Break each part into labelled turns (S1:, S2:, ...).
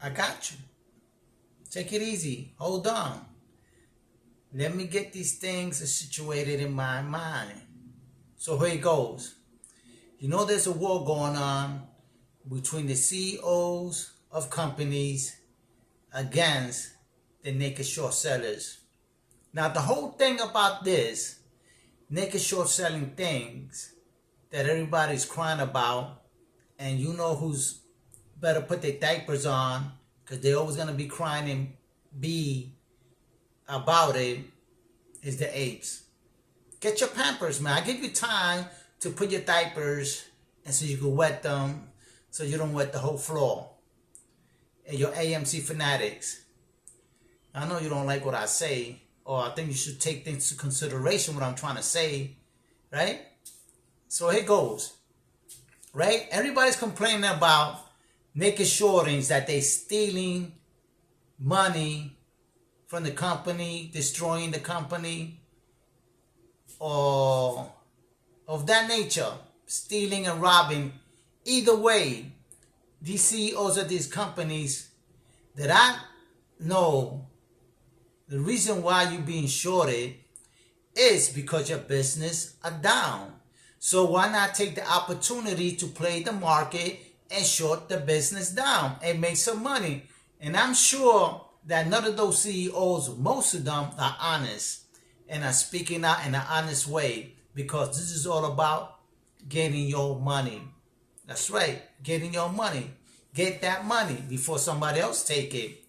S1: I got you. Take it easy. Hold on. Let me get these things situated in my mind. So here it goes. You know there's a war going on between the CEOs of companies against the naked short sellers. Now the whole thing about this naked short selling things that everybody's crying about, and you know who's better put their diapers on because they're always going to be crying and be about it, is the apes. Get your Pampers, man. I give you time to put your diapers and so you can wet them so you don't wet the whole floor. And your AMC fanatics. I know you don't like what I say, or I think you should take things into consideration what I'm trying to say, right? So here goes, right? Everybody's complaining about naked shortings, that they stealing money from the company, destroying the company, or of that nature, stealing and robbing. Either way, these CEOs of these companies that I know, the reason why you're being shorted is because your business are down. So why not take the opportunity to play the market and short the business down and make some money? And I'm sure that none of those CEOs, most of them are honest and are speaking out in an honest way, because this is all about getting your money. That's right, getting your money. Get that money before somebody else take it.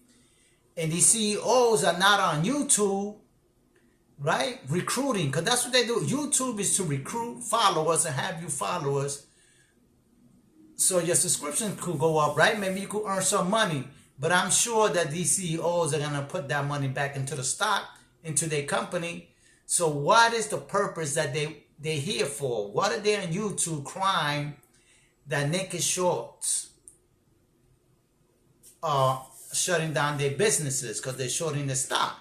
S1: And these CEOs are not on YouTube, right? Recruiting, because that's what they do. YouTube is to recruit followers and have you followers so your subscription could go up, right? Maybe you could earn some money. But I'm sure that these CEOs are going to put that money back into the stock, into their company. So what is the purpose that they're here for? What are they on YouTube crying that naked shorts are shutting down their businesses because they're shorting the stock?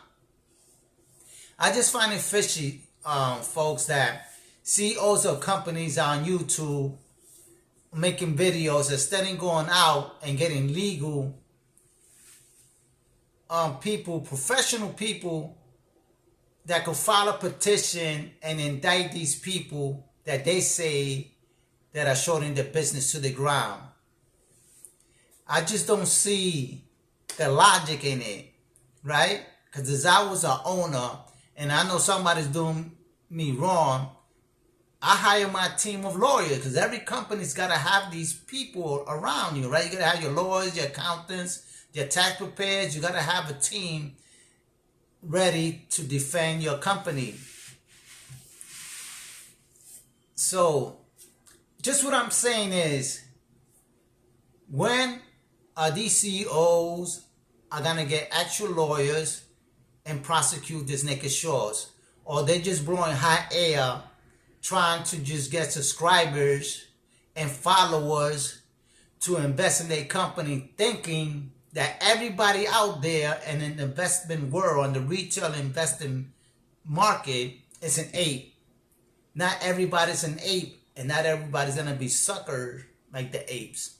S1: I just find it fishy, folks, that CEOs of companies are on YouTube making videos instead of going out and getting legal people, professional people that could file a petition and indict these people that they say that are shorting their business to the ground. I just don't see the logic in it, right? Because as I was an owner and I know somebody's doing me wrong, I hire my team of lawyers, because every company's got to have these people around you, right? You got to have your lawyers, your accountants, your tax preparers. You got to have a team ready to defend your company. So just what I'm saying is, when are these CEOs are going to get actual lawyers and prosecute these naked shorts? Or they just blowing hot air trying to just get subscribers and followers to invest in their company, thinking that everybody out there in the investment world, and the retail investing market, is an ape. Not everybody's an ape, and not everybody's going to be suckered like the apes.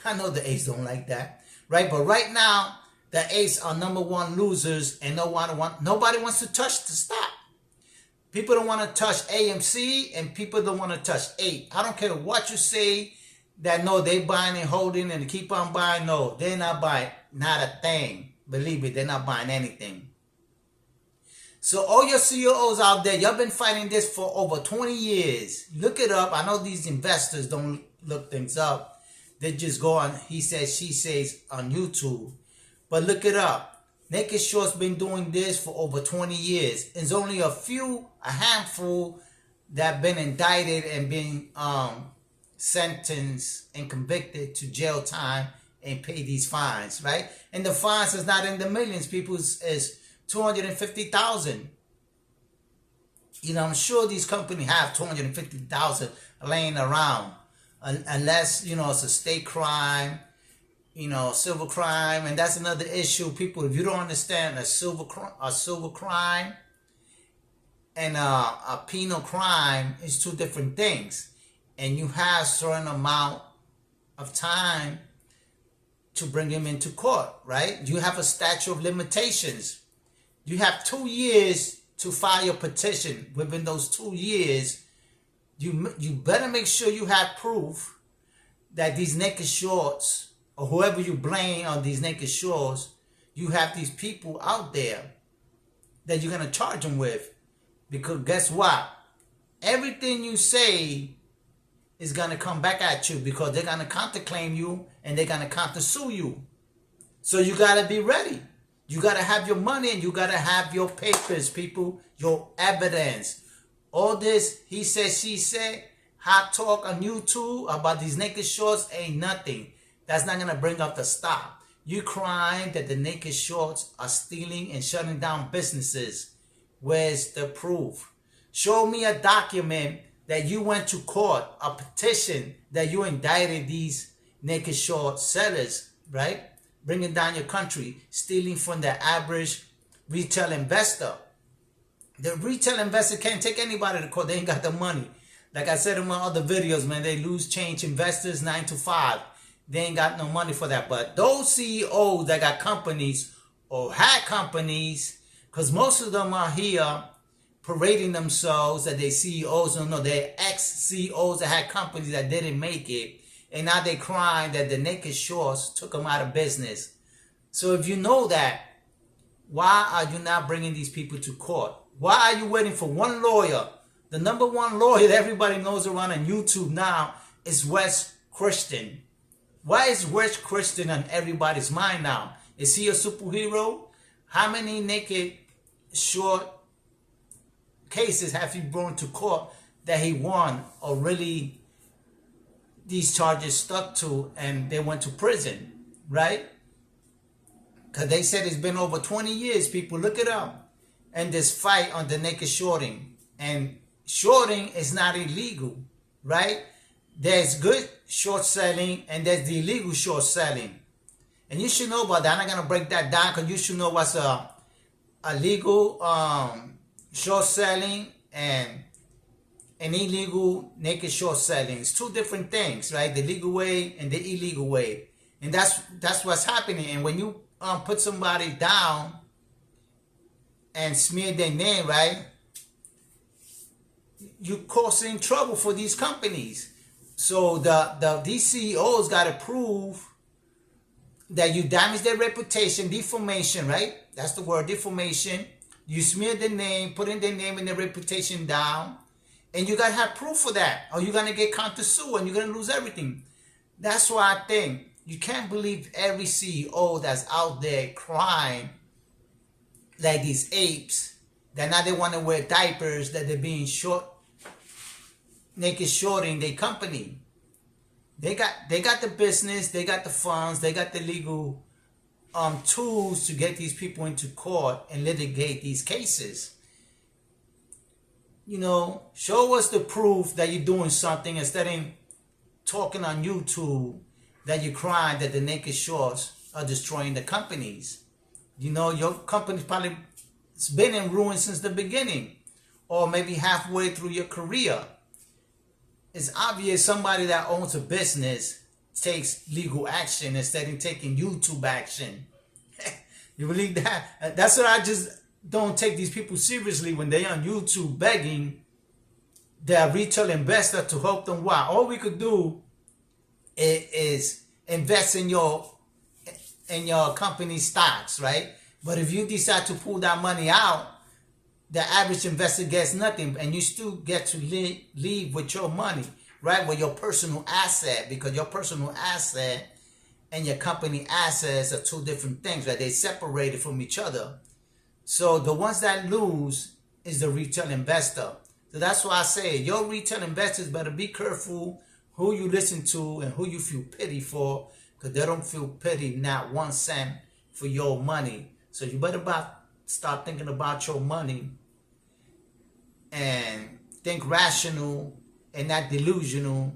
S1: I know the apes don't like that, right? But right now, the apes are number one losers, and nobody wants to touch the stock. People don't want to touch AMC, and people don't want to touch ape. I don't care what you say, that no, they buying and holding and keep on buying. No, they're not buying, not a thing. Believe me, they're not buying anything. So all your CEOs out there, y'all been fighting this for over 20 years. Look it up. I know these investors don't look things up. They just go on he says, she says on YouTube. But look it up. Naked Short's been doing this for over 20 years. There's only a handful that have been indicted and been sentenced and convicted to jail time and pay these fines, right? And the fines is not in the millions. People's is 250,000. You know, I'm sure these companies have 250,000 laying around, unless, you know, it's a state crime, you know, civil crime. And that's another issue. People, if you don't understand, a civil crime and a penal crime is two different things. And you have a certain amount of time to bring him into court, right? You have a statute of limitations. You have 2 years to file your petition. Within those 2 years, you better make sure you have proof that these naked shorts, or whoever you blame on these naked shorts, you have these people out there that you're going to charge them with. Because guess what? Everything you say is going to come back at you, because they're going to counterclaim you and they're going to countersue you. So you got to be ready. You got to have your money and you got to have your papers, people, your evidence. All this he said, she said, hot talk on YouTube about these naked shorts ain't nothing. That's not going to bring up the stop. You crying that the naked shorts are stealing and shutting down businesses. Where's the proof? Show me a document that you went to court, a petition that you indicted these naked short sellers, right? Bringing down your country, stealing from the average retail investor. The retail investor can't take anybody to court. They ain't got the money. Like I said in my other videos, man, they lose change investors 9 to 5. They ain't got no money for that. But those CEOs that got companies or had companies, because most of them are here parading themselves that they CEOs. No, they're ex-CEOs that had companies that didn't make it. And now they crying that the naked shorts took them out of business. So if you know that, why are you not bringing these people to court? Why are you waiting for one lawyer? The number one lawyer that everybody knows around on YouTube now is Wes Christian. Why is Wes Christian on everybody's mind now? Is he a superhero? How many naked short cases have he brought to court that he won, or really these charges stuck to and they went to prison, right? Because they said it's been over 20 years, people, look it up. And this fight on the naked shorting. And shorting is not illegal, right? There's good short selling and there's the illegal short selling. And you should know about that. I'm not going to break that down, because you should know what's a legal short selling and an illegal naked short selling. It's two different things, right? The legal way and the illegal way. And that's what's happening. And when you put somebody down and smear their name, right, you're causing trouble for these companies. So these CEOs got to prove that you damage their reputation, defamation, right? That's the word, defamation. You smear the name, putting their name and their reputation down, and you got to have proof for that, or you're going to get countersued and you're going to lose everything. That's why I think you can't believe every CEO that's out there crying like these apes, that now they want to wear diapers, that they're being naked shorting their company. They got the business, they got the funds, they got the legal tools to get these people into court and litigate these cases. You know, show us the proof that you're doing something, instead of talking on YouTube that you're crying that the naked shorts are destroying the companies. You know, your company's probably been in ruin since the beginning, or maybe halfway through your career. It's obvious somebody that owns a business takes legal action instead of taking YouTube action. You believe that? That's what I just don't take these people seriously when they're on YouTube begging their retail investor to help them. Why? All we could do is invest in your company stocks, right? But if you decide to pull that money out, the average investor gets nothing, and you still get to leave with your money, right? With your personal asset, because your personal asset and your company assets are two different things, right? They're separated from each other. So the ones that lose is the retail investor. So that's why I say your retail investors better be careful who you listen to and who you feel pity for, because they don't feel pity not 1 cent for your money. So you better start thinking about your money and think rational and not delusional,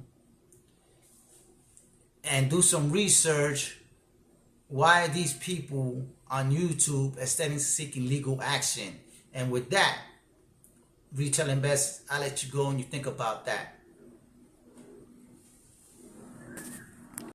S1: and do some research. Why are these people on YouTube instead of seeking legal action? And with that, retail investors, I'll let you go and you think about that.